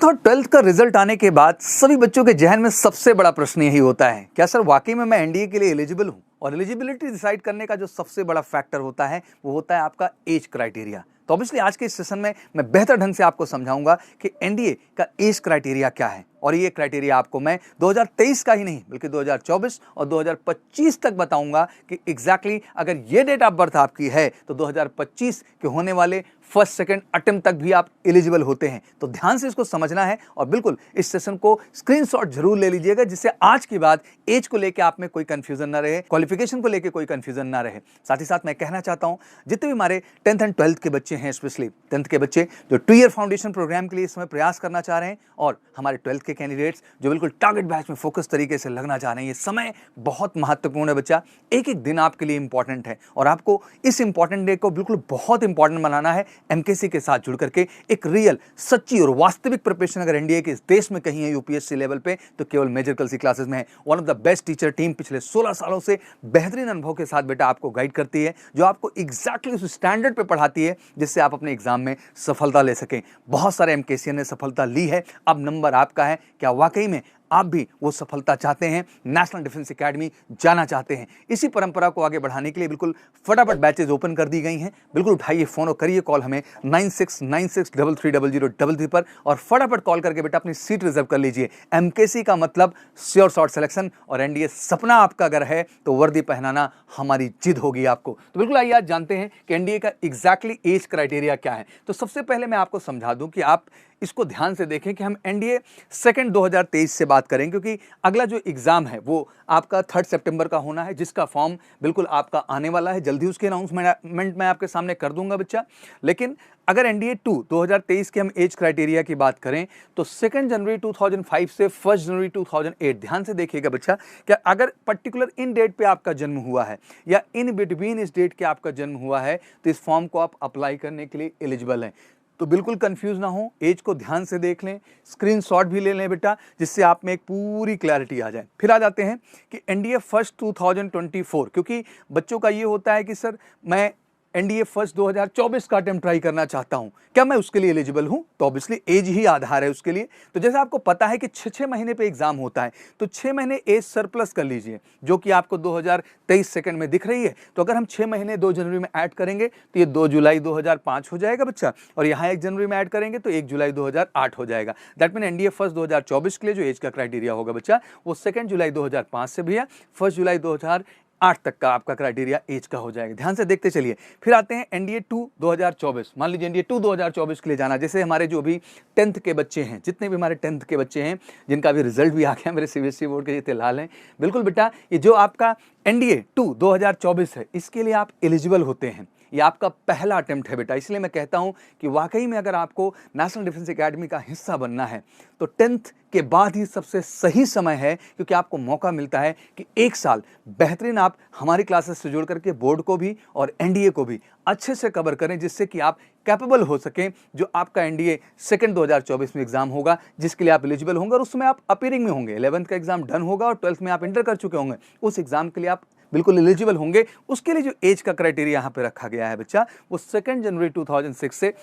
11th और 12th का result आने के बाद सभी बच्चों के जहन में सबसे बड़ा प्रश्न यही होता है, क्या सर वाकई में मैं एनडीए के लिए एलिजिबल हूं? और एलिजिबिलिटी डिसाइड करने का जो सबसे बड़ा फैक्टर होता है वो होता है आपका एज क्राइटेरिया। तो ऑब्वियसली आज के इस सेशन में मैं बेहतर ढंग से आपको समझाऊंगा कि एनडीए का एज क्राइटेरिया क्या है, और ये क्राइटेरिया आपको मैं 2023 का ही नहीं बल्कि 2024 और 2025 तक बताऊंगा कि एग्जैक्टली अगर ये डेट ऑफ बर्थ आपकी है तो 2025 के होने वाले फर्स्ट सेकंड अटेम्प्ट तक भी आप एलिजिबल होते हैं। तो ध्यान से इसको समझना है और बिल्कुल इस सेशन को स्क्रीनशॉट जरूर ले लीजिएगा, जिससे आज के बाद एज को लेकर आप में कोई कंफ्यूजन ना रहे, क्वालिफिकेशन को लेकर कोई कंफ्यूजन ना रहे। साथ ही साथ मैं कहना चाहता हूं जितने भी हमारे 10th एंड 12th के बच्चे हैं, स्पेशली 10th के बच्चे जो 2 ईयर फाउंडेशन प्रोग्राम के लिए इस समय प्रयास करना चाह रहे हैं, और हमारे 12th के कैंडिडेट्स जो बिल्कुल टारगेट बैच में फोकस तरीके से लगना चाह रहे हैं, ये समय बहुत महत्वपूर्ण है बच्चा। एक एक दिन आपके लिए इंपॉर्टेंट है और आपको इस इंपॉर्टेंट डे को बिल्कुल बहुत इंपॉर्टेंट बनाना है। एमकेसी के साथ जुड़ करके एक रियल, सच्ची और वास्तविक प्रिपरेशन अगर एनडीए के इस देश में कहीं है यूपीएससी लेवल पे तो केवल मेजर कलसी क्लासेस में है। One of the best teacher team पिछले 16 सालों से बेहतरीन अनुभव के साथ बेटा आपको गाइड करती है, जो आपको एग्जैक्टली उस स्टैंडर्ड पे पढ़ाती है जिससे आप अपने एग्जाम में सफलता ले सकें। बहुत सारे एमकेसीएन ने सफलता ली है, अब नंबर आपका है। क्या वाकई में आप भी वो सफलता चाहते हैं, नेशनल डिफेंस एकेडमी जाना चाहते हैं? इसी परंपरा को आगे बढ़ाने के लिए बिल्कुल फटाफट बैचेज ओपन कर दी गई हैं। बिल्कुल उठाइए फोन और करिए कॉल हमें 9696330033 पर, और फटाफट कॉल करके बेटा अपनी सीट रिजर्व कर लीजिए। एमकेसी का मतलब श्योर शॉर्ट सिलेक्शन, और एनडीए सपना आपका अगर है तो वर्दी पहनाना हमारी जिद होगी आपको। तो बिल्कुल आइए आज जानते हैं कि एनडीए का एग्जैक्टली एज क्राइटेरिया क्या है। तो सबसे पहले मैं आपको समझा दूं कि आप इसको ध्यान से देखें कि हम एनडीए सेकंड 2023 से बात करें, क्योंकि अगला जो एग्जाम है वो आपका 3 सितंबर का होना है, जिसका फॉर्म बिल्कुल आपका आने वाला है। जल्दी उसके अनाउंसमेंट मैं आपके सामने कर दूंगा बच्चा। लेकिन अगर एनडीए 2 2023 के हम एज क्राइटेरिया की बात करें तो 2 जनवरी 2005 से 1 जनवरी 2008, ध्यान से देखिएगा बच्चा, क्या अगर पर्टिकुलर इन डेट पे आपका जन्म हुआ है या इन बिटवीन इस डेट के आपका जन्म हुआ है तो इस फॉर्म को आप अप्लाई करने के लिए एलिजिबल हैं। तो बिल्कुल कंफ्यूज ना हो, एज को ध्यान से देख लें, स्क्रीनशॉट भी ले लें बेटा, जिससे आप में एक पूरी क्लैरिटी आ जाए। फिर आ जाते हैं कि एनडीए फर्स्ट 2024, क्योंकि बच्चों का ये होता है कि सर मैं एनडीए फर्स्ट 2024 का अटेम्प्ट ट्राई करना चाहता हूं, क्या मैं उसके लिए एलिजिबल हूं? तो ऑब्वियसली एज ही आधार है उसके लिए। तो जैसे आपको पता है कि 6 महीने पे एग्जाम होता है, तो 6 महीने एज सरप्लस कर लीजिए, जो कि आपको 2023 सेकंड में दिख रही है। तो अगर हम 6 महीने 2 जनवरी में ऐड करेंगे तो ये 2 जुलाई 2005 हो जाएगा बच्चा, और यहाँ 1 जनवरी में ऐड करेंगे तो 1 जुलाई 2008 हो जाएगा। दैट मीन एनडीए फर्स्ट 2024 के लिए जो एज का क्राइटेरिया होगा बच्चा वो 2 जुलाई 2005 से भैया 1 जुलाई 2008 तक का आपका क्राइटेरिया एज का हो जाएगा। ध्यान से देखते चलिए। फिर आते हैं एनडीए 2 2024। मान लीजिए एनडीए 2 2024 के लिए जाना, जैसे हमारे जो भी 10th के बच्चे हैं, जितने भी हमारे 10th के बच्चे हैं जिनका भी रिजल्ट भी आ गया मेरे सीबीएसई बोर्ड के, जितने लाल हैं, बिल्कुल बेटा ये जो आपका एनडीए 2 2024 है इसके लिए आप एलिजिबल होते हैं। ये आपका पहला अटेम्प्ट है बेटा, इसलिए मैं कहता हूं कि वाकई में अगर आपको नेशनल डिफेंस एकेडमी का हिस्सा बनना है तो 10th के बाद ही सबसे सही समय है, क्योंकि आपको मौका मिलता है कि 1 साल बेहतरीन आप हमारी क्लासेस से जोड़ करके बोर्ड को भी और एनडीए को भी अच्छे से कवर करें, जिससे कि आप कैपेबल हो सकें जो आपका एनडीए सेकंड 2024 में एग्जाम होगा, जिसके लिए आप एलिजिबल होंगे और उसमें आप अपीयरिंग में होंगे। 11th का एग्जाम डन होगा और 12th में आप इंटर कर चुके होंगे, उस एग्जाम के लिए आप बिल्कुल एलिजिबल होंगे। उसके लिए जो एज का क्राइटेरिया यहाँ पे रखा गया है बच्चा वो 2 जनवरी 2006 से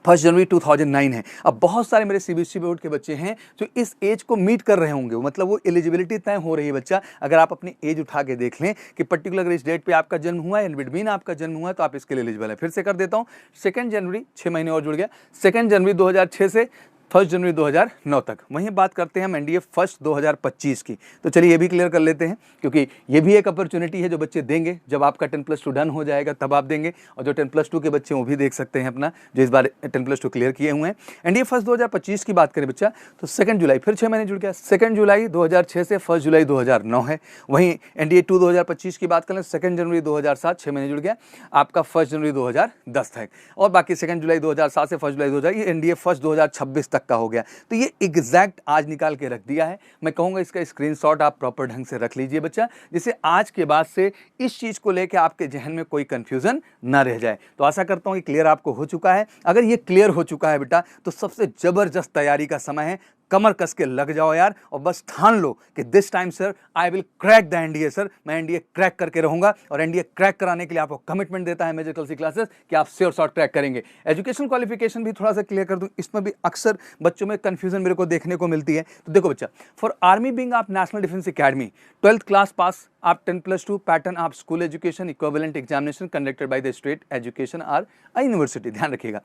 1 जनवरी 2009 है। अब बहुत सारे मेरे सीबीएसई बोर्ड के बच्चे हैं जो इस एज को मीट कर रहे होंगे, मतलब वो एलिजिबिलिटी तय हो रही है बच्चा। अगर आप अपनी एज उठा के देख लें कि पर्टिकुलर इस डेट पे आपका जन्म हुआ है, इन बिटवीन आपका जन्म हुआ है, तो आप इसके लिए एलिजिबल है। फिर से कर देता हूँ, 2 जनवरी 6 महीने और जुड़ गया, 2 जनवरी 2006 से 1 जनवरी 2009 तक। वहीं बात करते हैं हम एनडीए फर्स्ट 2025 की। तो चलिए ये भी क्लियर कर लेते हैं, क्योंकि ये भी एक अपॉर्चुनिटी है जो बच्चे देंगे जब आपका 10+2 डन हो जाएगा, तब आप देंगे। और जो 10+2 के बच्चे वो भी देख सकते हैं अपना, जो इस बार 10+2 क्लियर किए हुए हैं। एनडीए फर्स्ट 2025 की बात करें बच्चा तो 2 जुलाई, फिर 6 महीने जुड़ गया, 2 जुलाई 2006 से 1 जुलाई 2009 है। वहीं एनडीए 2 2025 की बात करें 2 जनवरी 2007, 6 महीने जुड़ गया, आपका 1 जनवरी 2010 है। और बाकी 2 जुलाई 2007 से 1 जुलाई 2000 ये एनडीए फर्स्ट 2026 तक का हो गया। तो ये एग्जैक्ट आज निकाल के रख दिया है। मैं कहूंगा इसका स्क्रीनशॉट आप प्रॉपर ढंग से रख लीजिए बच्चा, जिससे आज के बाद से इस चीज को लेकर आपके जहन में कोई कंफ्यूजन ना रह जाए। तो आशा करता हूं कि क्लियर आपको हो चुका है। अगर ये क्लियर हो चुका है बेटा तो सबसे जबरदस्त तैयारी का समय है। कमर कस के लग जाओ यार, और बस ठान लो कि this time sir I will crack the NDA sir, मैं एनडीए क्रैक करके रहूंगा। और एनडीए क्रैक कराने के लिए आपको कमिटमेंट देता है मेजर कल सी क्लासेस कि आप श्योर शॉट क्रैक करेंगे। एजुकेशन क्वालिफिकेशन भी थोड़ा सा क्लियर कर दूं, इसमें भी अक्सर बच्चों में कंफ्यूजन मेरे को देखने को मिलती है। तो देखो बच्चा, फॉर आर्मी बिंग आप National Defence Academy 12th class pass, आप 10+2 पैटर्न आप school education equivalent examination conducted by the state education or university. ध्यान रखिएगा,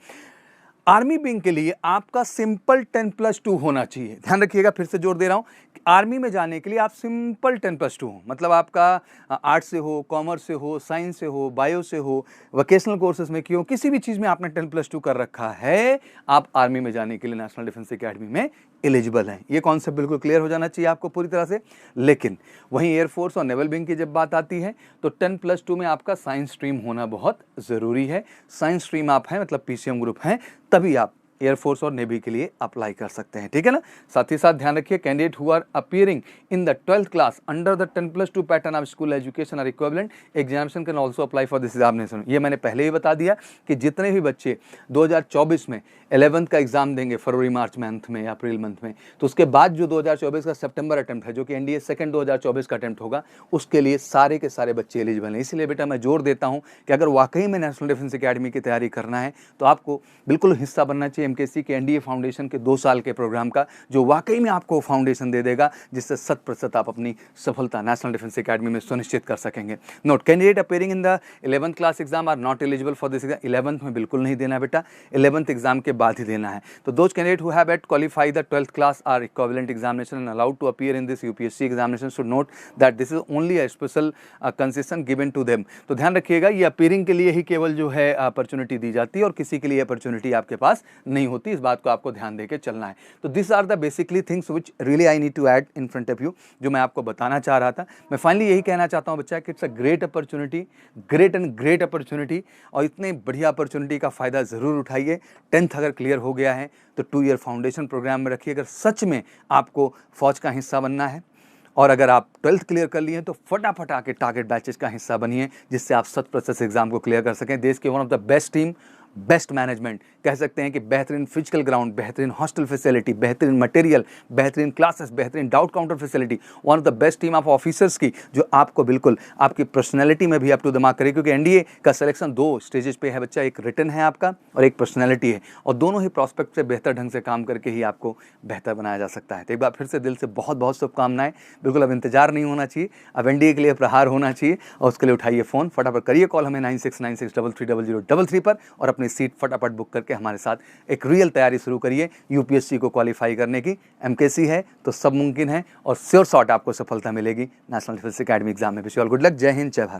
आर्मी विंग के लिए आपका सिंपल 10+2 होना चाहिए। ध्यान रखिएगा, फिर से जोर दे रहा हूं, आर्मी में जाने के लिए आप सिंपल 10+2 हो, मतलब आपका आर्ट्स से हो, कॉमर्स से हो, साइंस से हो, बायो से हो, वोकेशनल कोर्सेज में क्यों, किसी भी चीज़ में आपने 10+2 कर रखा है, आप आर्मी में जाने के लिए नेशनल डिफेंस एकेडमी में एलिजिबल हैं। ये कॉन्सेप्ट बिल्कुल क्लियर हो जाना चाहिए आपको पूरी तरह से। लेकिन वहीं एयरफोर्स और नेवल विंग की जब बात आती है तो 10+2 में आपका साइंस स्ट्रीम होना बहुत ज़रूरी है। साइंस स्ट्रीम आप हैं, मतलब पीसीएम ग्रुप हैं, तभी आप एयरफोर्स और नेवी के लिए अप्लाई कर सकते हैं, ठीक है ना। साथ ही साथ ध्यान रखिए, candidate who are appearing in the 12th class under the 10+2 pattern of school education और equivalent examination can also apply for this examination. ये मैंने पहले ही बता दिया कि जितने भी बच्चे 2024 में 11th का एग्जाम देंगे फरवरी मार्च मंथ में या अप्रैल मंथ में, तो उसके बाद जो 2024 का सितंबर अटेम्प्ट है, जो कि एनडीए सेकंड 2024 का अटेम्प्ट होगा, उसके लिए सारे के सारे बच्चे एलिजिबल हैं। इसलिए बेटा मैं जोर देता हूं कि अगर वाकई में नेशनल डिफेंस एकेडमी की तैयारी करना है तो आपको बिल्कुल हिस्सा बनना चाहिए एमकेसी के एनडीए फाउंडेशन के 2 साल के प्रोग्राम का, जो वाकई में आपको फाउंडेशन दे देगा, जिससे 100% आप अपनी सफलता नेशनल डिफेंस एकेडमी में सुनिश्चित कर सकेंगे। Note, candidate appearing in the 11th class exam are not eligible for this exam. 11th में बिल्कुल नहीं देना बेटा, 11th एग्जाम के बाद ही देना है। तो those candidate who have qualify the 12th class or equivalent examination and allowed to appear in this UPSC examination should note that this is only a special concession given to them. तो ध्यान रखिएगा, ये appearing के लिए ही केवल जो है opportunity दी जाती है और किसी के लिए अपॉर्चुनिटी आपके पास नहीं होती। इस बात को आपको ध्यान देके चलना है। तो this are the basically things which really I need to add in front of you, जो मैं आपको बताना चाह रहा था। मैं फाइनली यही कहना चाहता हूं बच्चा कि it's a great opportunity, great and great opportunity, और इतने बढ़िया अपॉर्चुनिटी का फायदा जरूर उठाइए। 10th अगर क्लियर हो गया है तो 2 ईयर फाउंडेशन प्रोग्राम में रखिए, अगर सच में आपको फौज का हिस्सा बनना है। और अगर आप 12th क्लियर कर लिए तो फटाफट आके टारगेट बैचेस का हिस्सा बनिए, जिससे आप 100% एग्जाम को क्लियर कर सकें। देश के one of the best team, best management, कह सकते हैं कि बेहतरीन फिजिकल ग्राउंड, बेहतरीन हॉस्टल फैसिलिटी, बेहतरीन मटेरियल, बेहतरीन क्लासेस, बेहतरीन doubt counter facility, one of the best team of officers की, जो आपको बिल्कुल आपकी पर्सनैलिटी में भी अप टू द मार्क करे। क्योंकि एनडीए का सिलेक्शन 2 स्टेजेस पे है बच्चा, एक रिटन है आपका और एक पर्सनैलिटी है, और दोनों ही प्रॉस्पेक्ट से बेहतर ढंग से काम करके ही आपको बेहतर बनाया जा सकता है। तो एक बार फिर से दिल से बहुत बहुत शुभकामनाएं। बिल्कुल अब इंतजार नहीं होना चाहिए, अब एनडीए के लिए प्रहार होना चाहिए, और उसके लिए उठाइए फ़ोन, फटाफट करिए कॉल हमें 9696330033 पर, और अपनी सीट फटाफट बुक करके हमारे साथ एक रियल तैयारी शुरू करिए। यूपीएससी को क्वालिफाई करने की एमकेसी है तो सब मुमकिन है, और श्योर शॉट आपको सफलता मिलेगी नेशनल डिफेंस एकेडमी एग्जाम में। Wish you all good luck. जय हिंद, जय भारत।